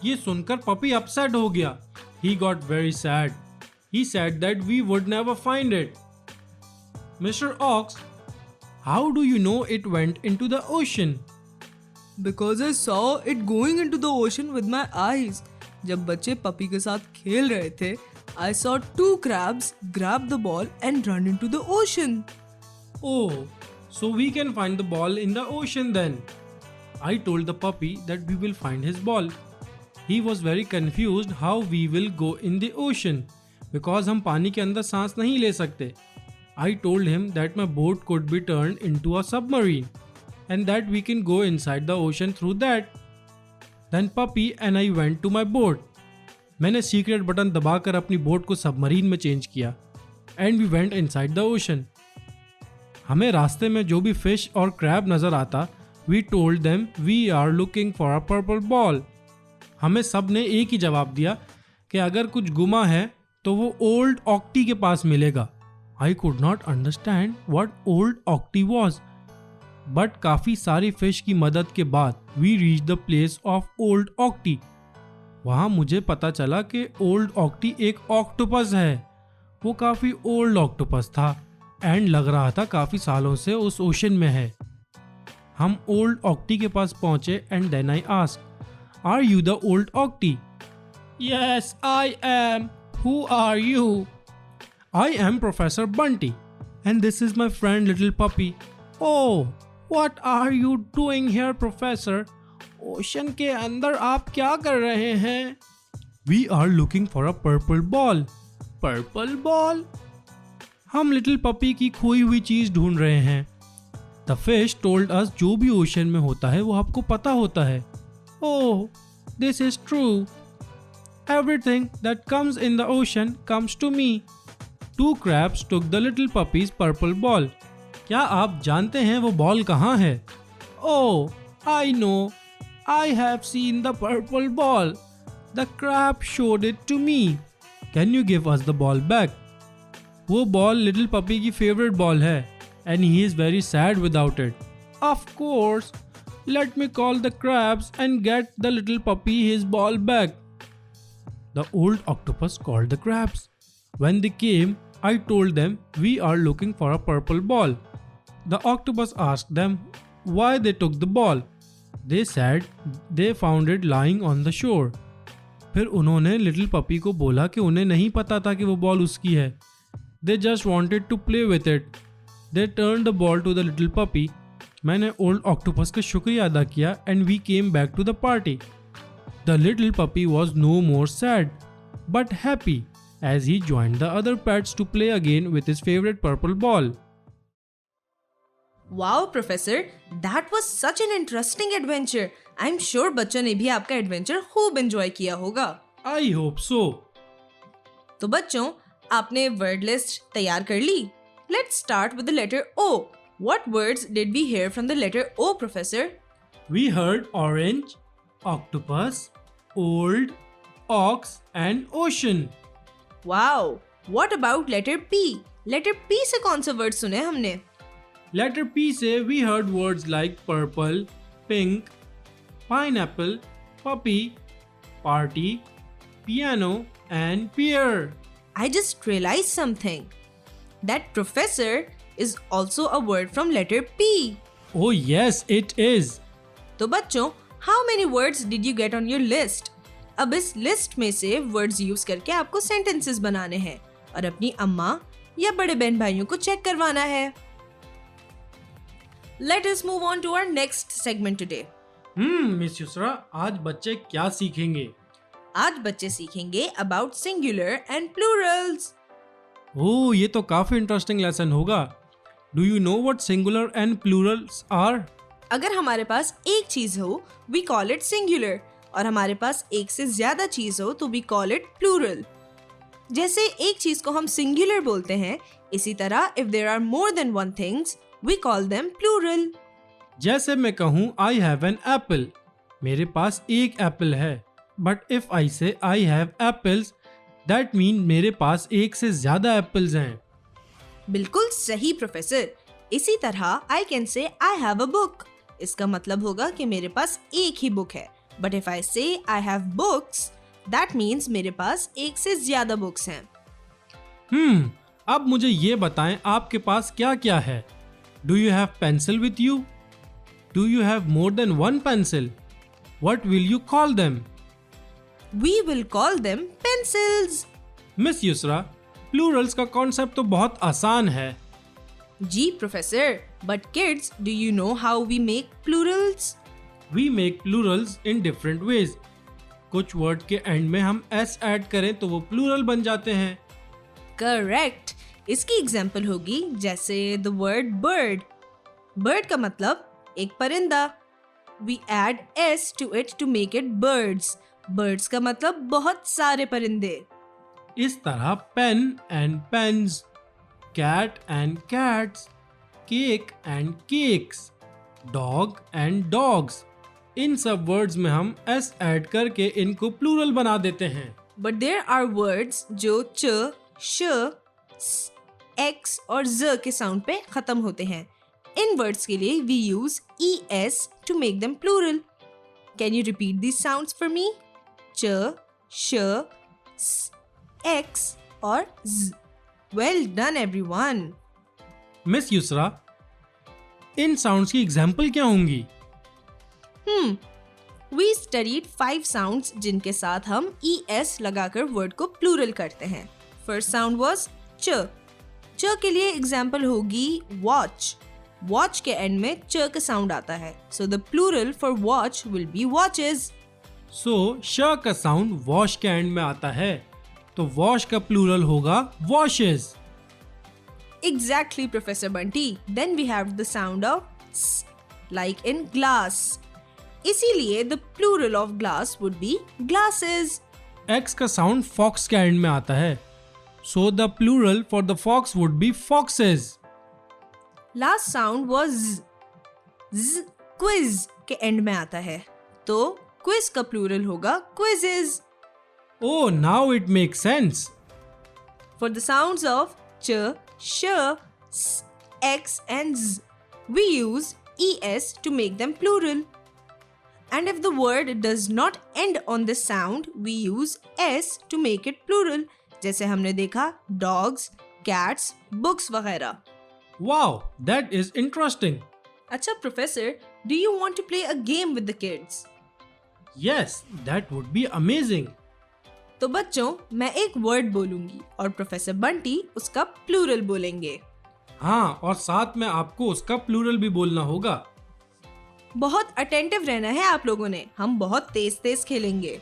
Speaker 6: ये सुनकर पपी अपसेट हो गया। He got very sad. He said that we would never find it. Mr. Ox, how do you know it went into the ocean?
Speaker 5: Because I saw it going into the ocean with my eyes. जब बच्चे puppy के साथ खेल रहे थे, I saw 2 crabs grab the ball and run into the ocean.
Speaker 6: Oh, so we can find the ball in the ocean then. I told the puppy that we will find his ball. He was very confused how we will go in the ocean because हम पानी के अंदर सांस नहीं ले सकते. I told him that my boat could be turned into a submarine and that we can go inside the ocean through that. Then puppy and I went to my boat. मैंने secret button दबाकर अपनी boat को submarine में change किया and we went inside the ocean. हमें रास्ते में जो भी फिश और क्रैब नजर आता, we told them we are looking for a purple ball. हमें सब ने एक ही जवाब दिया कि अगर कुछ गुमा है तो वो ओल्ड ऑक्टी के पास मिलेगा. I could not understand what old Octy was, but काफ़ी सारी फिश की मदद के बाद we reach the place of old Octy. वहाँ मुझे पता चला कि ओल्ड ऑक्टी एक ऑक्टोपस है. वो काफ़ी ओल्ड ऑक्टोपस था एंड लग रहा था काफ़ी सालों से उस ओशन में है. हम ओल्ड ऑक्टी के पास पहुँचे and then I asked, are you the old Octy? Yes I am. Who are you? I am professor Bunty and this is my friend little puppy. Oh, what are you doing here professor? Ocean के अंदर आप क्या कर रहे हैं? We are looking for a purple ball. Purple ball? हम little puppy की खोई हुई चीज ढूंढ रहे हैं. द फिश टोल्ड अस जो भी ओशन में होता है वो आपको पता होता है. Oh, this is true. Everything that comes in the ocean comes to me. Two crabs took the little puppy's purple ball. क्या आप जानते हैं वो बॉल कहाँ है? Oh, I know. I have seen the purple ball. The crab showed it to me. Can you give us the ball back? वो ball little puppy की favourite ball है and he is very sad without it. Of course. Let me call the crabs and get the little puppy his ball back. The old octopus called the crabs. When they came, I told them we are looking for a purple ball. The octopus asked them why they took the ball. They said they found it lying on the shore. फिर उन्होंने little puppy को बोला कि उन्हें नहीं पता था कि वो बॉल उसकी है. They just wanted to play with it. They turned the ball to the little puppy. मैंने ओल्ड ऑक्टोपस का शुक्रिया अदा किया and we came back to the party. The little puppy was no more sad, but happy as he joined the other pets to play again with his favorite purple ball.
Speaker 5: Wow professor, that was such an interesting adventure. I am sure बच्चों ने भी आपका adventure खूब enjoy किया होगा.
Speaker 6: I hope so.
Speaker 5: तो बच्चों, आपने वर्ड लिस्ट तैयार कर ली. Let's start with the letter O. What words did we hear from the letter O, professor?
Speaker 6: We heard orange, octopus, old, ox and ocean.
Speaker 5: Wow. What about letter P? Letter P से कौन सा word सुने हमने?
Speaker 6: Letter P से we heard words like purple, pink, pineapple, puppy, party, piano and pear.
Speaker 5: I just realized something. That professor is also a word from letter P.
Speaker 6: Oh yes, it is.
Speaker 5: तो बच्चों, how many words did you get on your list? अब इस list में से words use करके आपको sentences बनाने हैं और अपनी अम्मा या बड़े बहन भाइयों को चेक करवाना है. Let us move on to our next segment today.
Speaker 6: Miss Yusra, आज बच्चे क्या सीखेंगे?
Speaker 5: आज बच्चे सीखेंगे about singular and plurals.
Speaker 6: ओह, ये तो काफी इंटरेस्टिंग लेसन होगा. Do you know what singular and plurals are?
Speaker 5: अगर हमारे पास एक चीज हो, we call it singular, और हमारे पास एक से ज्यादा चीज हो तो we call it plural. जैसे एक चीज को हम singular बोलते हैं, इसी तरह if there are more than one things, we call them plural.
Speaker 6: जैसे मैं कहूँ I have an apple. मेरे पास एक एप्पल है. But if I say I have apples, that mean मेरे पास एक से ज्यादा एप्पल्स हैं.
Speaker 5: बिल्कुल सही प्रोफेसर. इसी तरह I can say I have a book. इसका मतलब होगा कि मेरे पास एक ही बुक है. But if I say I have books, that means मेरे पास एक से ज्यादा बुक्स हैं.
Speaker 6: अब मुझे ये बताएं आपके पास क्या क्या है. Do you have pencil with you? Do you have more than one pencil? What will you call them?
Speaker 5: We will call them pencils.
Speaker 6: Miss Yusra, Plurals का कॉन्सेप्ट तो बहुत आसान है.
Speaker 5: जी professor, but kids, do you know how we make plurals?
Speaker 6: We make plurals in different ways. कुछ word के end में हम s add करें तो वो प्लूरल बन जाते हैं.
Speaker 5: करेक्ट. इसकी एग्जाम्पल होगी जैसे द वर्ड बर्ड. बर्ड का मतलब एक परिंदा. We add s to it to make it birds. birds का मतलब बहुत सारे परिंदे.
Speaker 6: इस तरह pen and pens, cat and cats, cake and cakes, dog and dogs, इन सब वर्ड्स में हम s ऐड करके इनको प्लूरल बना देते हैं.
Speaker 5: बट देयर आर वर्ड्स जो च, श, स, x और z के साउंड पे खत्म होते हैं. इन वर्ड्स के लिए we use es to make them plural. Can you repeat these sounds for me? च, श, s, x और z. Well done everyone.
Speaker 6: Miss Yusra, इन साउंड्स की एग्जाम्पल क्या होंगी?
Speaker 5: We studied 5 sounds जिनके साथ हम es लगाकर वर्ड को प्लूरल करते हैं. First sound was च. च के लिए एग्जाम्पल होगी watch. Watch के एंड में च का साउंड आता है. So the plural for watch will be watches.
Speaker 6: सो श का साउंड वॉश के एंड में आता है, तो वॉश का प्लूरल होगा washes.
Speaker 5: Exactly, Professor Bunty. Then we have the sound of s, like in glass. इसीलिए the plural of glass would be glasses.
Speaker 6: X का साउंड फॉक्स के एंड में आता है, so the plural for the fox would be foxes.
Speaker 5: Last sound was z. z quiz के end में आता है, तो quiz का प्लूरल होगा quizzes.
Speaker 6: Oh, now it makes sense.
Speaker 5: For the sounds of ch, sh, s, x and z, we use es to make them plural. And if the word does not end on this sound, we use s to make it plural. जैसे हमने देखा dogs, cats, books वगैरह.
Speaker 6: Wow, that is interesting.
Speaker 5: अच्छा professor, do you want to play a game with the kids?
Speaker 6: Yes, that would be amazing.
Speaker 5: तो बच्चों, मैं एक word बोलूंगी और प्रोफेसर बंटी उसका प्लूरल बोलेंगे.
Speaker 6: हाँ, और साथ में आपको उसका प्लूरल भी बोलना होगा.
Speaker 5: बहुत अटेंटिव रहना है आप लोगों ने. हम बहुत तेज तेज खेलेंगे.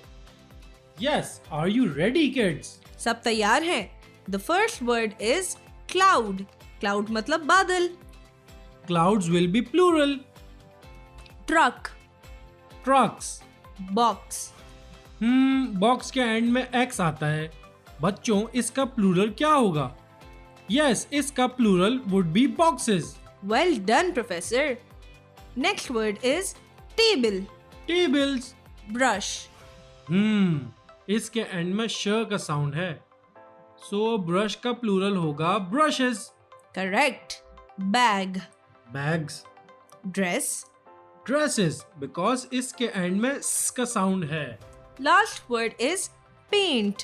Speaker 6: Yes, are you ready, kids?
Speaker 5: सब तैयार हैं? The first word is cloud. Cloud मतलब बादल.
Speaker 6: Clouds will be plural.
Speaker 5: Truck,
Speaker 6: Trucks.
Speaker 5: box,
Speaker 6: box के एंड में x आता है. बच्चों, इसका प्लूरल क्या होगा? Yes, इसका plural would be boxes.
Speaker 5: well done professor. Next word is table,
Speaker 6: Tables.
Speaker 5: brush,
Speaker 6: इसके एंड में श का साउंड है, सो ब्रश का प्लूरल होगा brushes.
Speaker 5: correct, bag,
Speaker 6: Bags.
Speaker 5: dress.
Speaker 6: Dresses, because इसके एंड में स का साउंड है.
Speaker 5: Last word is paint.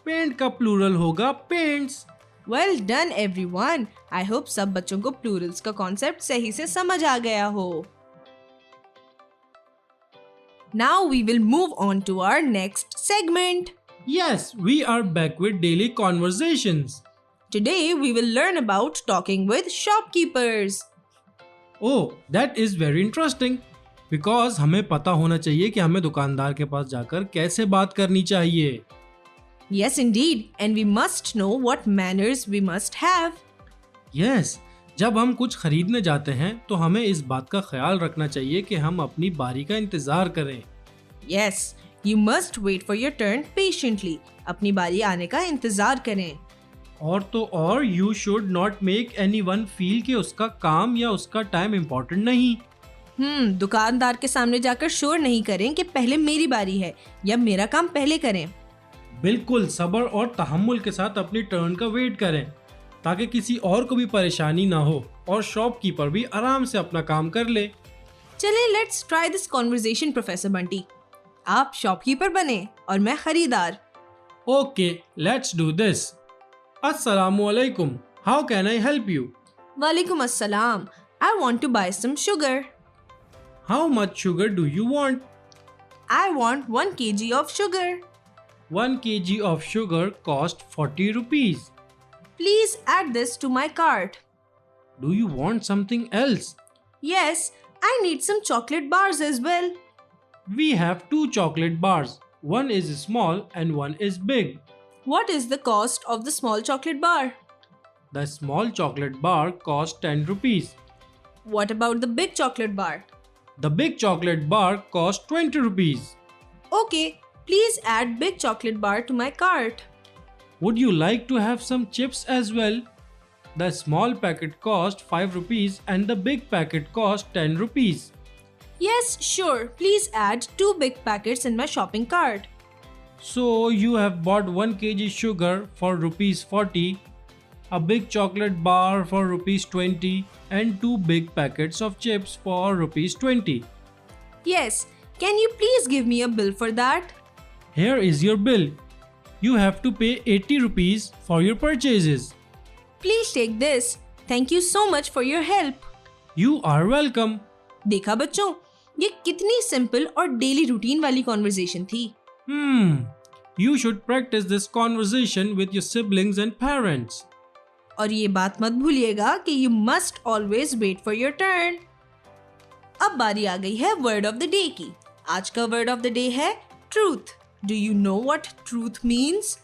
Speaker 6: Paint का प्लूरल होगा paints.
Speaker 5: well done everyone. I hope सब बच्चों को plurals का कॉन्सेप्ट सही से समझ आ गया हो. Now we will move on to our next segment.
Speaker 6: Yes, we are back with daily conversations.
Speaker 5: Today we will learn about talking with shopkeepers.
Speaker 6: Oh, that is very interesting. Because हमें पता होना चाहिए कि हमें दुकानदार के पास जाकर कैसे बात करनी चाहिए.
Speaker 5: Yes indeed, and we must know what manners we must have.
Speaker 6: Yes, जब हम कुछ खरीदने जाते हैं तो हमें इस बात का ख्याल रखना चाहिए कि हम अपनी बारी का इंतजार करें.
Speaker 5: Yes, you must wait for your turn patiently. अपनी बारी आने का इंतजार करें.
Speaker 6: और तो और you should not make anyone feel कि उसका काम या उसका टाइम इम्पोर्टेंट नहीं.
Speaker 5: दुकानदार के सामने जाकर शोर नहीं करें कि पहले मेरी बारी है या मेरा काम पहले करें.
Speaker 6: बिल्कुल सब्र और तहम्मुल के साथ अपनी टर्न का वेट करें ताकि किसी और को भी परेशानी ना हो और शॉपकीपर भी आराम से अपना काम कर ले.
Speaker 5: चले let's try this conversation professor Bunty. आप शॉपकीपर बने और मैं खरीदार.
Speaker 6: Okay, let's do this. अस्सलामुअलैकुम, how can I help you?
Speaker 5: वालेकुम अस्सलाम. I want to buy some sugar.
Speaker 6: How much sugar do you want?
Speaker 5: I want 1 kg of sugar.
Speaker 6: 1 kg of sugar cost 40 rupees.
Speaker 5: Please add this to my cart.
Speaker 6: Do you want something else?
Speaker 5: Yes, I need some chocolate bars as well.
Speaker 6: We have 2 chocolate bars. One is small and one is big.
Speaker 5: What is the cost of the small chocolate bar?
Speaker 6: The small chocolate bar costs 10 rupees.
Speaker 5: What about the big chocolate bar?
Speaker 6: The big chocolate bar costs 20 rupees.
Speaker 5: Okay, please add big chocolate bar to my cart.
Speaker 6: Would you like to have some chips as well? The small packet costs 5 rupees and the big packet costs 10 rupees.
Speaker 5: Yes, sure. Please add 2 big packets in my shopping cart.
Speaker 6: So you have bought 1 kg sugar for rupees 40, a big chocolate bar for rupees 20 and 2 big packets of chips for rupees 20.
Speaker 5: Yes, can you please give me a bill for that?
Speaker 6: Here is your bill. You have to pay 80 rupees for your purchases.
Speaker 5: Please take this. Thank you so much for your help.
Speaker 6: You are welcome.
Speaker 5: देखा बच्चों, ये कितनी simple और daily routine वाली conversation थी.
Speaker 6: You should practice this conversation with your siblings and parents.
Speaker 5: और ये बात मत भूलिएगा कि you must always wait for your turn. अब बारी आ गई है वर्ड ऑफ द डे की. आज का वर्ड ऑफ द डे है truth. Do you know what truth means?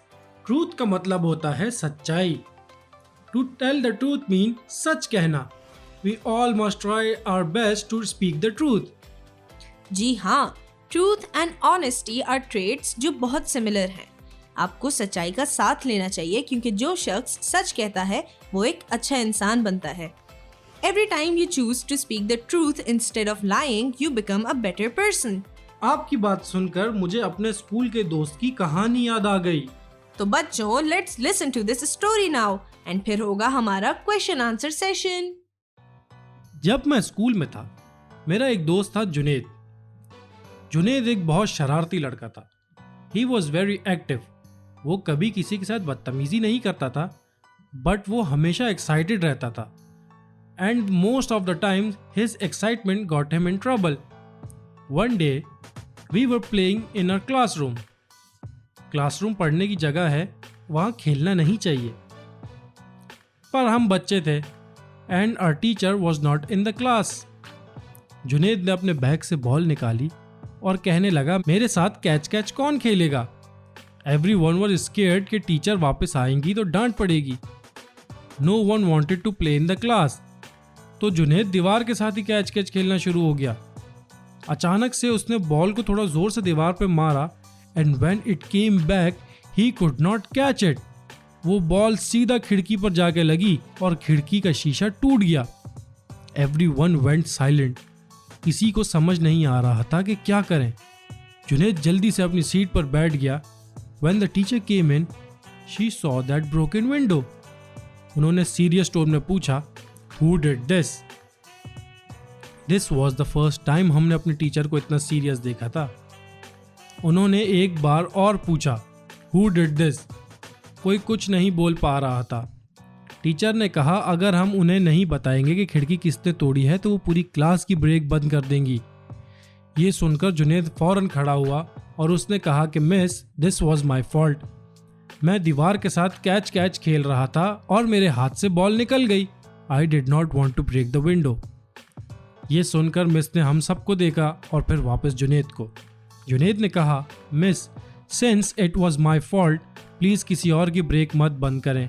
Speaker 6: Truth का मतलब होता है सच्चाई. To tell the truth means सच कहना. We all must try our best to speak the truth.
Speaker 5: जी हाँ, truth and honesty are traits जो बहुत सिमिलर हैं. आपको सच्चाई का साथ लेना चाहिए क्योंकि जो शख्स सच कहता है वो एक अच्छा इंसान बनता है. Every time you choose to speak the truth instead of lying, you become a better person.
Speaker 6: आपकी बात सुनकर मुझे अपने स्कूल के दोस्त की कहानी याद आ गई.
Speaker 5: तो बच्चों, let's listen to this story now and फिर होगा हमारा क्वेश्चन आंसर सेशन.
Speaker 6: जब मैं स्कूल में था, मेरा एक दोस्त था जुनेद. जुनेद एक बहुत शरारती लड़का था. He was very active. वो कभी किसी के साथ बदतमीजी नहीं करता था, बट वो हमेशा एक्साइटेड रहता था. And most of the time his excitement got him in trouble. One day we were playing in our classroom. Classroom पढ़ने की जगह है, वहाँ खेलना नहीं चाहिए. पर हम बच्चे थे and our teacher was not in the class. Junaid ने अपने बैग से बॉल निकाली और कहने लगा, मेरे साथ कैच कैच कौन खेलेगा. एवरीवन वाज स्केयर्ड कि टीचर वापस आएंगी तो डांट पड़ेगी. No one wanted to play in the class. तो जुनेद दीवार के साथ ही कैच कैच खेलना शुरू हो गया. अचानक से उसने बॉल को थोड़ा जोर से दीवार पे मारा and when it came back he could not catch it. वो बॉल सीधा खिड़की पर जाके लगी और खिड़की का शीशा टूट गया. Everyone went silent. किसी को समझ नहीं आ रहा था कि क्या करें. जुनेद जल्दी से अपनी सीट पर बैठ गया. When the teacher came in, she saw that broken window. उन्होंने सीरियस टोन में पूछा, Who did this? This was the first time हमने अपने टीचर को इतना सीरियस देखा था. उन्होंने एक बार और पूछा, Who did this? कोई कुछ नहीं बोल पा रहा था. टीचर ने कहा, अगर हम उन्हें नहीं बताएंगे कि खिड़की किसने तोड़ी है तो वो पूरी क्लास की ब्रेक बंद कर देंगी. ये सुनकर जुनेद फौरन खड़ा हुआ और उसने कहा कि miss, this was my fault. मैं दीवार के साथ कैच कैच खेल रहा था और मेरे हाथ से बॉल निकल गई. I did not want to break the window. ये सुनकर मिस ने हम सबको देखा और फिर वापस जुनेद को. जुनेद ने कहा, miss, since it was my fault, please किसी और की ब्रेक मत बंद करें.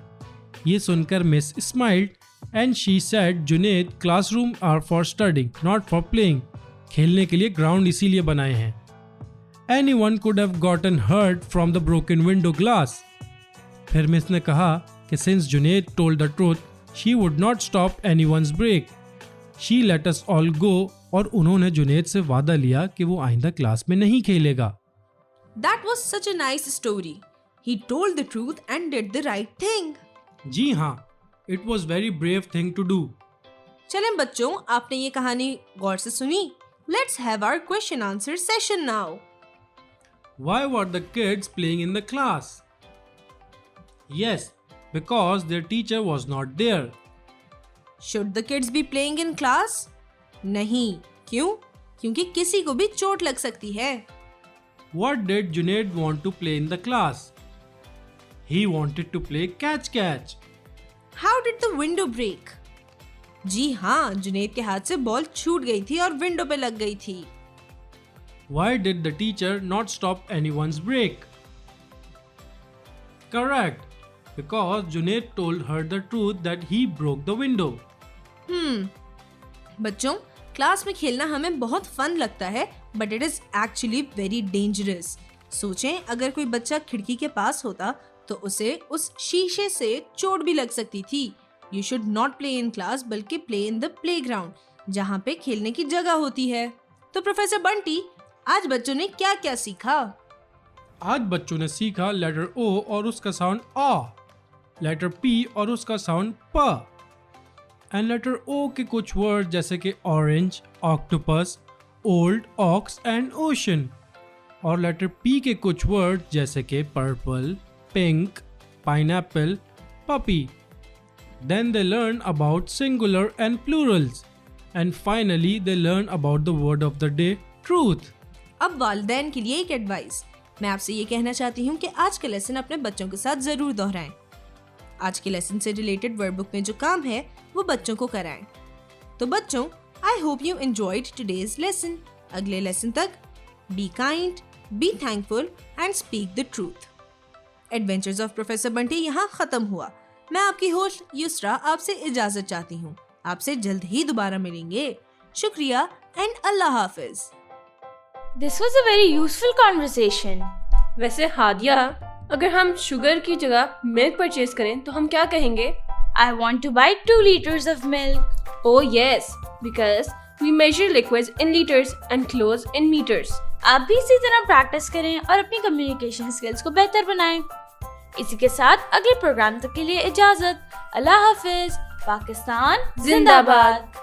Speaker 6: ये सुनकर miss smiled and she said, Junaid, classroom are for studying not for playing. खेलने के लिए ग्राउंड इसीलिए बनाए हैं. Anyone could have gotten hurt from the broken window glass. फिर मिस ने कहा कि since Junaid told the truth, she would not stop anyone's break. She let us all go. और उन्होंने जुनेद से वादा लिया कि वो आइंदा क्लास में नहीं खेलेगा.
Speaker 5: That was such a nice story. He told the truth and did the right thing.
Speaker 6: जी हाँ, it was very brave thing to do.
Speaker 5: चलें बच्चों, आपने ये कहानी गौर से सुनी. Let's have our question answer session now.
Speaker 6: Why were the kids playing in the class? Yes, because their teacher was not there.
Speaker 5: Should the kids be playing in class? नहीं. क्यों? क्योंकि किसी को भी चोट लग सकती है.
Speaker 6: What did Junaid want to play in the class? He wanted to play catch catch.
Speaker 5: How did the window break? जी हाँ, जुनेद के हाथ से बॉल छूट गई थी और विंडो पे लग गई थी।
Speaker 6: Why did the teacher not stop anyone's break? Correct. Because Junaid told her the truth that he broke the window.
Speaker 5: बच्चों, क्लास में खेलना हमें बहुत फन लगता है, but it is actually very dangerous. सोचें, अगर कोई बच्चा खिड़की के पास होता तो उसे उस शीशे से चोट भी लग सकती थी। You should not play in class, बल्कि प्ले इन द प्लेग्राउंड, जहाँ पे खेलने की जगह होती है। तो प्रोफेसर बंटी, आज बच्चों ने क्या क्या सीखा?
Speaker 6: आज बच्चों ने सीखा लेटर ओ और उसका साउंड आ, लेटर पी और उसका साउंड प, एंड लेटर ओ के कुछ वर्ड जैसे कि orange, octopus, old, ox and ocean, और लेटर पी के कुछ वर्ड जैसे कि purple, pink, pineapple, puppy. Then they learn about singular and plurals, and finally they learn about the word of the day, truth.
Speaker 5: अब वालिदैन के लिए एक एडवाइस, मैं आपसे ये कहना चाहती हूँ कि आज का लेसन अपने बच्चों के साथ जरूर दोहराएं। आज के लेसन से रिलेटेड वर्ड बुक में जो काम है वो बच्चों को कराएं। तो बच्चों, I hope you enjoyed today's lesson. अगले लेसन तक be kind, be thankful and speak the truth. Adventures of professor Bunty यहाँ खत्म हुआ। मैं आपकी होस्ट युस्रा आपसे इजाजत चाहती हूँ। आपसे जल्द ही दोबारा मिलेंगे। शुक्रिया and Allah Hafiz.
Speaker 3: This was a very useful conversation.
Speaker 1: वैसे हादिया, अगर हम शुगर की जगह मिल्क परचेज करें तो हम क्या कहेंगे?
Speaker 3: I want to buy 2 liters of milk.
Speaker 1: Oh yes, because we measure liquids in liters and clothes in meters.
Speaker 3: आप भी इसी तरह प्रैक्टिस करें और अपनी कम्युनिकेशन स्किल्स को बेहतर बनाएं। इसी के साथ अगले प्रोग्राम तक के लिए इजाजत। अल्लाह हाफिज। पाकिस्तान जिंदाबाद।